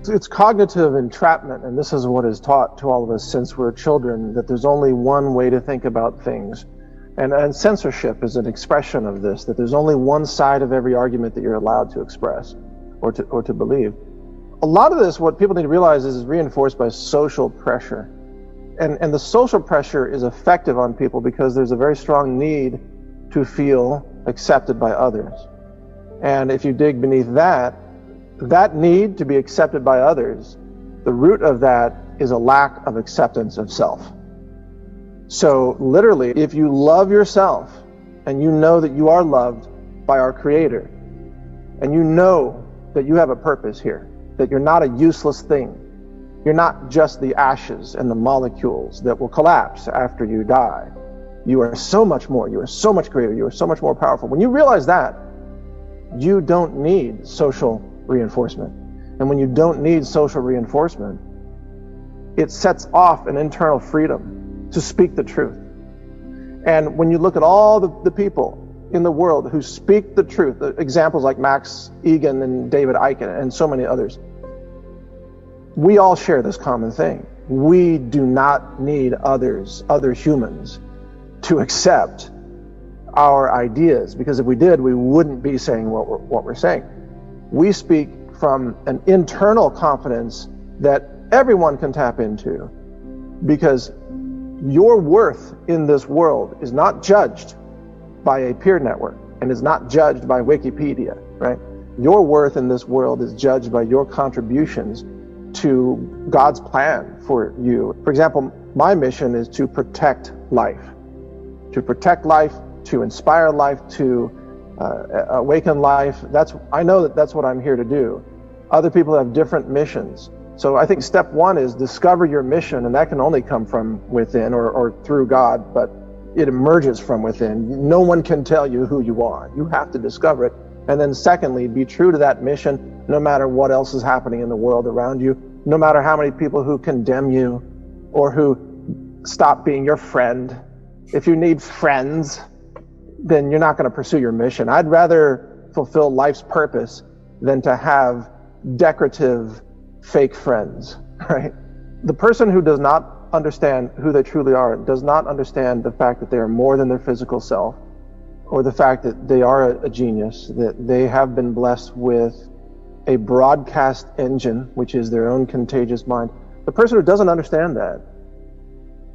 It's cognitive entrapment, and this is what is taught to all of us since we're children, that there's only one way to think about things. And censorship is an expression of this, that there's only one side of every argument that you're allowed to express or to believe. A lot of this, what people need to realize, is reinforced by social pressure. And the social pressure is effective on people because there's a very strong need to feel accepted by others. And if you dig beneath that need to be accepted by others, the root of that is a lack of acceptance of self. So literally, if you love yourself and you know that you are loved by our Creator, and you know that you have a purpose here, that you're not a useless thing, you're not just the ashes and the molecules that will collapse after you die. You are so much more, you are so much greater, you are so much more powerful. When you realize that, you don't need social reinforcement. And when you don't need social reinforcement, it sets off an internal freedom to speak the truth. And when you look at all the people in the world who speak the truth, examples like Max Igan and David Icke and so many others, we all share this common thing. We do not need other humans to accept our ideas, because if we did, we wouldn't be saying what we're saying. We speak from an internal confidence that everyone can tap into, because your worth in this world is not judged by a peer network and is not judged by Wikipedia, right? Your worth in this world is judged by your contributions to God's plan for you. For example, my mission is to protect life, to inspire life, to awaken life. I know that's what I'm here to do. Other people have different missions. So I think step one is discover your mission, and that can only come from within or through God, but it emerges from within. No one can tell you who you are. You have to discover it. And then secondly, be true to that mission, no matter what else is happening in the world around you, no matter how many people who condemn you or who stop being your friend. If you need friends, then you're not going to pursue your mission. I'd rather fulfill life's purpose than to have decorative fake friends, right? The person who does not understand who they truly are does not understand the fact that they are more than their physical self, or the fact that they are a genius, that they have been blessed with a broadcast engine, which is their own contagious mind. The person who doesn't understand that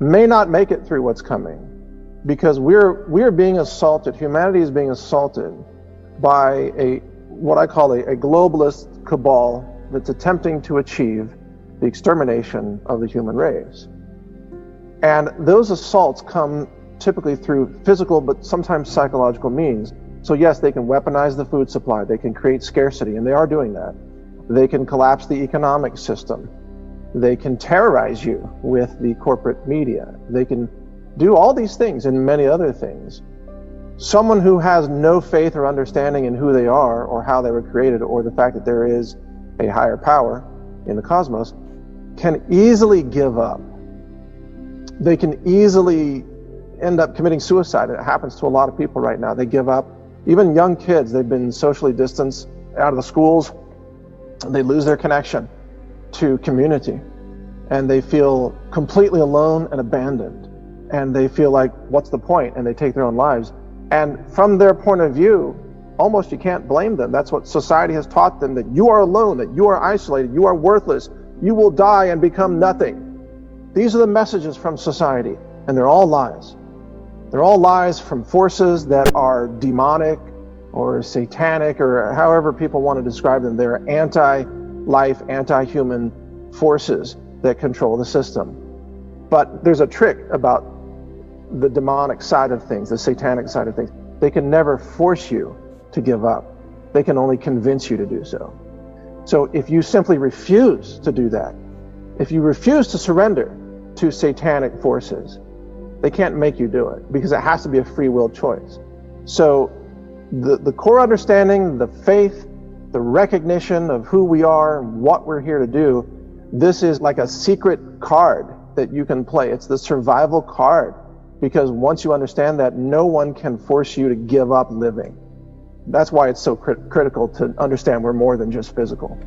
may not make it through what's coming, because we're being assaulted. Humanity is being assaulted by what I call a globalist cabal that's attempting to achieve the extermination of the human race. And those assaults come typically through physical, but sometimes psychological means. So yes, they can weaponize the food supply, they can create scarcity, and they are doing that. They can collapse the economic system. They can terrorize you with the corporate media. They can do all these things and many other things. Someone who has no faith or understanding in who they are or how they were created or the fact that there is a higher power in the cosmos can easily give up. They can easily end up committing suicide. It happens to a lot of people right now. They give up. Even young kids, they've been socially distanced out of the schools. They lose their connection to community, and they feel completely alone and abandoned. And they feel like, what's the point? And they take their own lives. And from their point of view, almost you can't blame them. That's what society has taught them, that you are alone, that you are isolated, you are worthless, you will die and become nothing. These are the messages from society, and they're all lies. They're all lies from forces that are demonic or satanic, or however people want to describe them. They're anti-life, anti-human forces that control the system. But there's a trick about the demonic side of things, the satanic side of things. They can never force you to give up. They can only convince you to do so. So if you simply refuse to do that, if you refuse to surrender to satanic forces, they can't make you do it, because it has to be a free will choice. So the core understanding, the faith, the recognition of who we are and what we're here to do, this is like a secret card that you can play. It's the survival card, because once you understand that, no one can force you to give up living. That's why it's so critical to understand we're more than just physical.